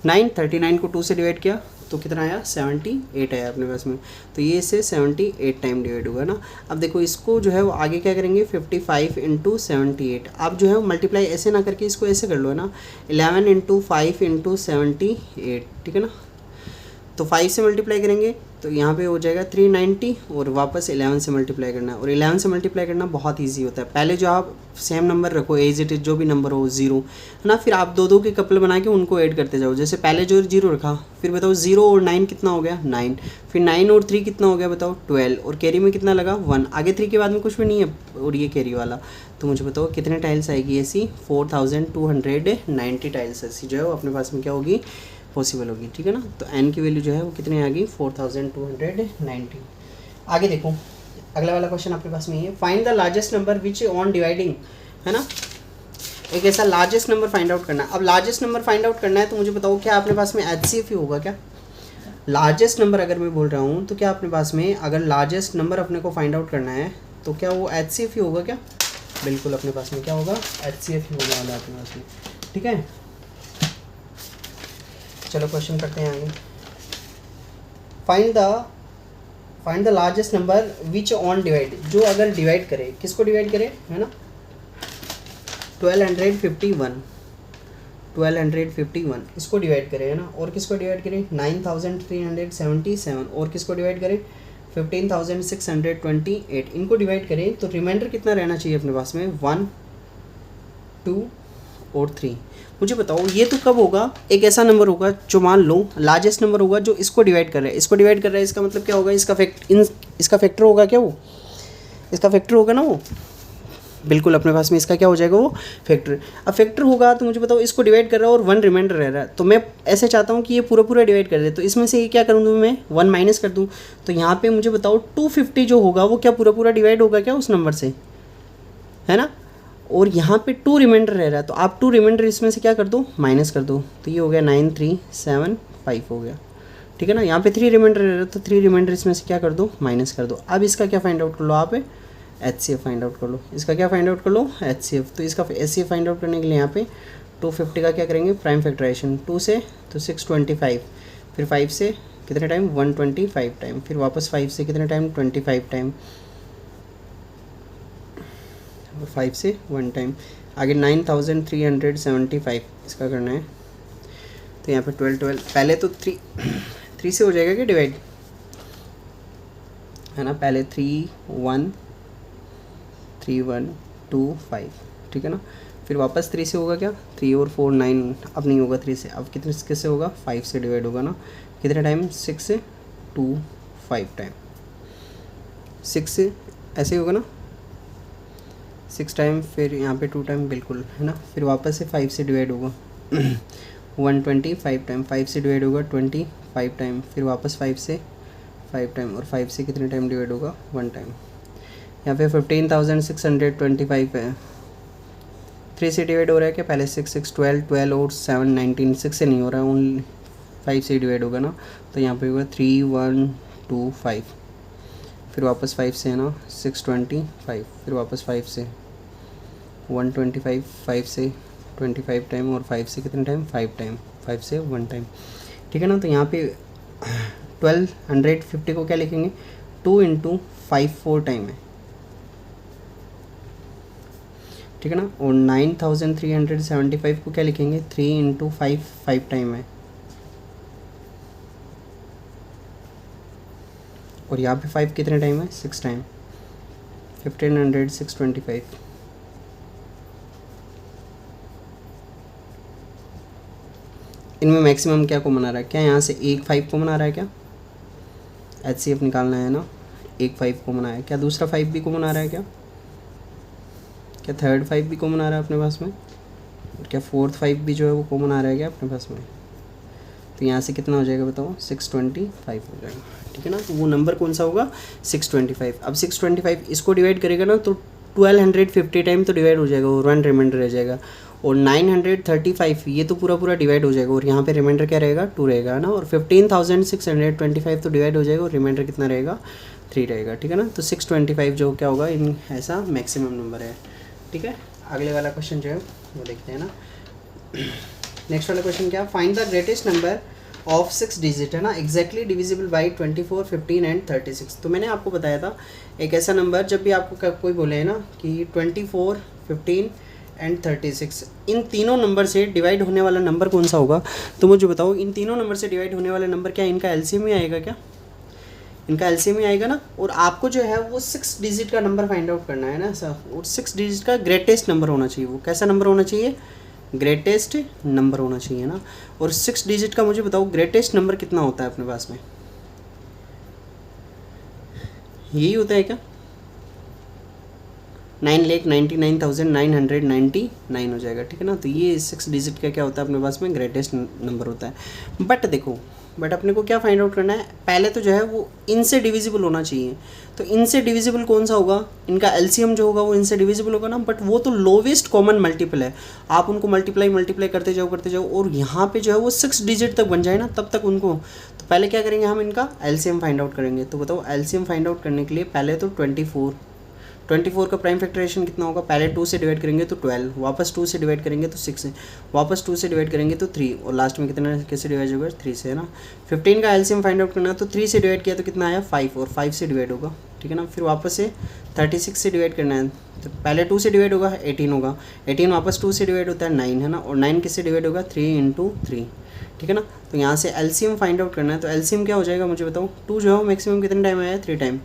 39, 39 को 2 से डिवाइड किया तो कितना आया? 78 आया अपने पास में। तो ये इससे 78 टाइम डिवाइड होगा ना। अब देखो इसको जो है वो आगे क्या करेंगे? 55 इंटू 78। अब जो है वो मल्टीप्लाई ऐसे ना करके इसको ऐसे कर लो, है ना, 11 इंटू 5 इंटू 78, ठीक है ना। तो 5 से मल्टीप्लाई करेंगे तो यहाँ पे हो जाएगा 390, और वापस 11 से मल्टीप्लाई करना है, और 11 से मल्टीप्लाई करना बहुत इजी होता है। पहले जो आप सेम नंबर रखो, एज इट इज जो भी नंबर हो 0, है ना, फिर आप दो के कपल बना के उनको ऐड करते जाओ। जैसे पहले जो 0 रखा, फिर बताओ 0 और 9 कितना हो गया? 9, फिर 9 और 3 कितना हो गया बताओ? 12, और कैरी में कितना लगा? 1। आगे 3 के बाद में कुछ भी नहीं है, और ये कैरी वाला। तो मुझे बताओ कितने टाइल्स आएगी ऐसी? 4290 टाइल्स ऐसी जो है वो अपने पास में क्या होगी? पॉसिबल होगी, ठीक है ना। तो n की वैल्यू जो है वो कितनी आ गई? 4290। आगे देखो अगला वाला क्वेश्चन आपके पास में है, find the largest number which on dividing, है ना, एक ऐसा लार्जेस्ट नंबर फाइंड आउट करना है। अब लार्जेस्ट नंबर फाइंड आउट करना है तो मुझे बताओ क्या अपने पास में HCF ही होगा क्या? लार्जेस्ट नंबर अगर मैं बोल रहा हूँ तो क्या अपने पास में अगर लार्जेस्ट नंबर अपने को फाइंड आउट करना है तो क्या वो HCF ही होगा क्या? बिल्कुल अपने पास में क्या होगा? HCF ही होने वाला है अपने पास में, ठीक है। चलो क्वेश्चन करते हैं आगे। Find the largest number which on divide, जो अगर डिवाइड करे, किसको डिवाइड करे, है ना, 1251 इसको डिवाइड करे, है ना, और किसको डिवाइड करे? 9377, और किसको डिवाइड करे? 15628, इनको डिवाइड करें तो रिमाइंडर कितना रहना चाहिए अपने पास में? 1, 2 और 3। मुझे बताओ ये तो कब होगा? एक ऐसा नंबर होगा जो मान लो लार्जेस्ट नंबर होगा जो इसको डिवाइड कर रहा है, इसका मतलब क्या होगा? इसका फैक्टर होगा क्या? वो इसका फैक्टर होगा ना वो, बिल्कुल अपने पास में इसका क्या हो जाएगा वो फैक्टर। अब फैक्टर होगा तो मुझे बताओ इसको डिवाइड कर रहा है और 1 रिमाइंडर रह रहा है, तो मैं ऐसे चाहता हूँ कि ये पूरा पूरा डिवाइड कर दे, तो इसमें से ये क्या करूँ मैं 1 माइनस कर दूँ, तो यहाँ पे मुझे बताओ 250 जो होगा वो क्या पूरा पूरा डिवाइड होगा क्या उस नंबर से, है ना। और यहाँ पे 2 रिमाइंडर रह रहा है, तो आप 2 रिमाइंडर इसमें से क्या कर दो माइनस कर दो, तो ये हो गया 9375 हो गया, ठीक है ना। यहाँ पे 3 रिमाइंडर रह रहा है, तो 3 रिमाइंडर इसमें से क्या कर दो माइनस कर दो। अब इसका क्या फाइंड आउट कर लो आप, HCF फाइंड आउट कर लो, इसका क्या फाइंड आउट कर लो HCF। तो इसका HCF फाइंड आउट करने के लिए यहाँ पे 250 का क्या करेंगे प्राइम फैक्टराइजेशन, 2 से तो 625, फिर 5 से कितने टाइम 125 टाइम, फिर वापस 5 से कितने टाइम 25 टाइम, और 5 से 1 टाइम, आगे 9375 इसका करना है। तो यहाँ पे 12 पहले तो 3 से हो जाएगा क्या डिवाइड, है ना। पहले 3 1 3 1 2 5, ठीक है ना। फिर वापस 3 से होगा क्या, 3 और 4 9, अब नहीं होगा 3 से, अब कितने किससे होगा 5 से डिवाइड होगा ना, कितने टाइम 6 से 2 5 टाइम, 6 से ऐसे ही होगा ना 6 टाइम, फिर यहाँ पे 2 टाइम बिल्कुल, है ना। फिर वापस से 5 से डिवाइड होगा 125 टाइम, 5 से डिवाइड होगा 25 टाइम, फिर वापस 5 से 5 टाइम, और 5 से कितने टाइम डिवाइड होगा 1 टाइम। यहाँ पे 15,625 है, 3 से डिवाइड हो रहा है क्या, पहले 6 6 12 12 और 7 19, 6 से नहीं हो रहा है, ओनली 5 से डिवाइड होगा ना, तो यहाँ पे होगा 3 1 2 5, फिर वापस 5 से है ना 625, फिर वापस 5 से 125, 5 से 25 टाइम, और 5 से कितने टाइम 5 टाइम, 5 से 1 टाइम, ठीक है ना। तो यहाँ पे 1250 को क्या लिखेंगे 2 × 5 4 टाइम है, ठीक है ना। और 9375 को क्या लिखेंगे 3 × 5 5 टाइम है, और यहाँ पे 5 कितने टाइम है 6 टाइम, 1500 625। इनमें मैक्सिमम क्या को मना रहा है, क्या यहाँ से एक 5 को मना रहा है, क्या HCF निकालना है ना, एक 5 को मना है, क्या दूसरा 5 भी को मना रहा है, क्या थर्ड 5 भी कॉमन आ रहा है अपने पास में, और क्या फोर्थ 5 भी जो है वो कॉमन आ रहा है क्या अपने पास में। तो यहाँ से कितना हो जाएगा बताओ 625 हो जाएगा, ठीक है ना। तो वो नंबर कौन सा होगा 625। अब 625 इसको डिवाइड करेगा ना तो 1250 टाइम तो डिवाइड हो जाएगा और 1 रिमाइंडर रह जाएगा, और 935 ये तो पूरा पूरा डिवाइड हो जाएगा, और यहाँ पे रिमाइंडर क्या रहेगा 2 रहेगा ना, और 15,625 तो डिवाइड हो जाएगा और रिमाइंडर कितना रहेगा 3 रहेगा, ठीक है ना। तो 625 जो क्या होगा इन ऐसा मैक्सिमम नंबर है, ठीक है। अगले वाला क्वेश्चन जो है वो देखते हैं ना। नेक्स्ट वाला क्वेश्चन क्या, find the greatest number of 6 digit, है ना, एग्जैक्टली डिविजिबल बाई 24 15 एंड 36। तो मैंने आपको बताया था एक ऐसा नंबर, जब भी आपको कोई बोले है ना कि 24 15 एंड 36 इन तीनों नंबर से डिवाइड होने वाला नंबर कौन सा होगा, तो मुझे बताओ इन तीनों नंबर से डिवाइड होने वाला नंबर क्या इनका एलसीएम ही आएगा, क्या इनका एलसीएम ही आएगा ना। और आपको जो है वो 6 डिजिट का नंबर फाइंड आउट करना है ना सर, और 6 डिजिट का ग्रेटेस्ट नंबर होना चाहिए, वो कैसा नंबर होना चाहिए ग्रेटेस्ट नंबर होना चाहिए ना। और 6 डिजिट का मुझे बताओ ग्रेटेस्ट नंबर कितना होता है अपने पास में, यही होता है क्या 9,99,999 हो जाएगा, ठीक है ना। तो ये 6 डिजिट का क्या होता है अपने पास में ग्रेटेस्ट नंबर होता है। बट अपने को क्या फाइंड आउट करना है, पहले तो जो है वो इनसे डिविजिबल होना चाहिए। तो इनसे डिविजिबल कौन सा होगा, इनका एलसीएम जो होगा वो इनसे डिविजिबल होगा ना, बट वो तो लोवेस्ट कॉमन मल्टीपल है, आप उनको मल्टीप्लाई करते जाओ, और यहाँ पे जो है वो 6 डिजिट तक बन जाए ना तब तक उनको। तो पहले क्या करेंगे हम इनका एलसीएम फाइंड आउट करेंगे। तो बताओ एलसीएम फाइंड आउट करने के लिए पहले तो 24 का प्राइम फैक्टराइजेशन कितना होगा, पहले 2 से डिवाइड करेंगे तो 12, वापस 2 से डिवाइड करेंगे तो 6, वापस 2 से डिवाइड करेंगे तो 3, और लास्ट में कितना कैसे डिवाइड होगा 3 से, है ना। 15 का एलसीएम फाइंड आउट करना है, तो 3 से डिवाइड किया तो कितना आया 5, और 5 से डिवाइड होगा, ठीक है ना। फिर वापस से 36 से डिवाइड करना है, तो पहले 2 से डिवाइड होगा 18 होगा, 18 वापस 2 से डिवाइड होता है 9, है ना, और 9 किससे डिवाइड होगा 3 × 3, ठीक है ना। तो यहाँ से एलसीएम फाइंड आउट करना है, तो एलसीएम क्या हो जाएगा मुझे बताओ, 2 जो है मैक्सिमम कितने टाइम आया 3 टाइम,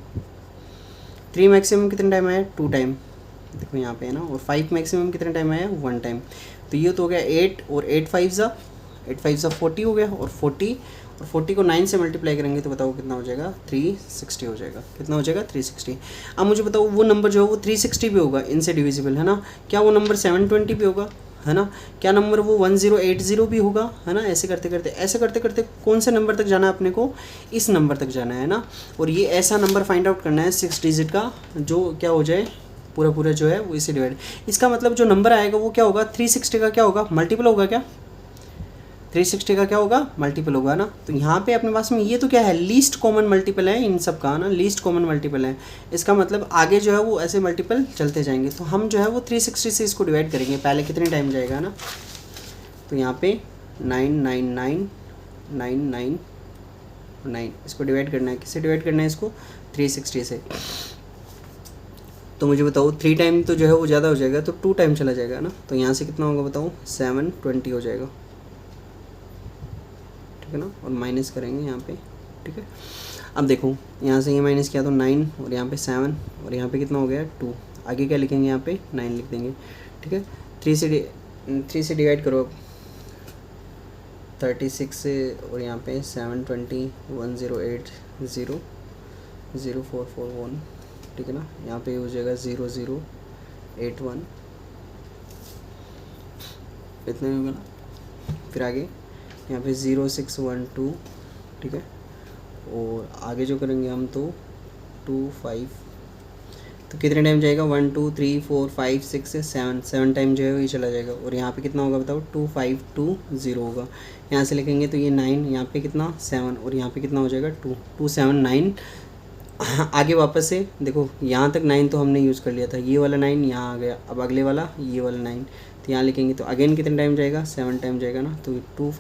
3 मैक्सिमम कितने टाइम आया 2 टाइम, देखो यहाँ पे है ना, और 5 मैक्सिमम कितने टाइम आया 1 टाइम। तो ये तो हो गया 8, और 8 5 ज़ा 40 हो गया, और 40 और 40 को 9 से मल्टीप्लाई करेंगे तो बताओ कितना हो जाएगा, 360 हो जाएगा। कितना हो जाएगा, 360। अब मुझे बताओ वो नंबर जो है वो 360 भी होगा, इनसे डिविजिबल है ना, क्या वो नंबर 720 भी होगा, है ना, क्या नंबर वो 1080 भी होगा, है ना। ऐसे करते करते कौन से नंबर तक जाना है अपने को, इस नंबर तक जाना है ना। और ये ऐसा नंबर फाइंड आउट करना है 6 डिजिट का जो क्या हो जाए, पूरा जो है वो इसे डिवाइड। इसका मतलब जो नंबर आएगा वो क्या होगा, 360 का क्या होगा, मल्टीपल होगा क्या, 360 का क्या होगा, मल्टीपल होगा ना। तो यहाँ पे अपने पास में ये तो क्या है, लीस्ट कॉमन मल्टीपल है इन सब का ना, लीस्ट कॉमन मल्टीपल है। इसका मतलब आगे जो है वो ऐसे मल्टीपल चलते जाएंगे। तो हम जो है वो 360 से इसको डिवाइड करेंगे। पहले कितने टाइम जाएगा ना, तो यहाँ पे 999 इसको डिवाइड करना है। किससे डिवाइड करना है इसको, 360 से। तो मुझे बताओ 3 टाइम तो जो है वो ज़्यादा हो जाएगा, तो 2 टाइम चला जाएगा ना। तो यहाँ से कितना होगा बताओ, 720 हो जाएगा, ठीक है ना। और माइनस करेंगे यहाँ पे, ठीक है। अब देखो यहाँ से ये माइनस किया तो 9 और यहाँ पे 7 और यहाँ पे कितना हो गया 2। आगे क्या लिखेंगे, यहाँ पे 9 लिख देंगे, ठीक है। 3 से डिवाइड करो 36 से, और यहाँ पे 720 1080 ठीक है ना। यहाँ पे हो जाएगा 0081, इतना ही होगा ना। फिर आगे यहाँ पे 0612, ठीक है। और आगे जो करेंगे हम तो 25, तो कितने टाइम जाएगा, 1 2 3 4 5 6 7 टाइम जो है ये चला जाएगा। और यहाँ पे कितना होगा बताओ, 2520 होगा। यहाँ से लिखेंगे तो ये 9, यहाँ पे कितना 7 और यहाँ पे कितना हो जाएगा 279। आगे वापस से देखो, यहाँ तक 9 तो हमने यूज़ कर लिया था, ये वाला 9 यहाँ आ गया। अब अगले वाला ये वाला 9, तो यहाँ लिखेंगे तो अगेन कितने टाइम जाएगा, 7 टाइम जाएगा ना। तो 25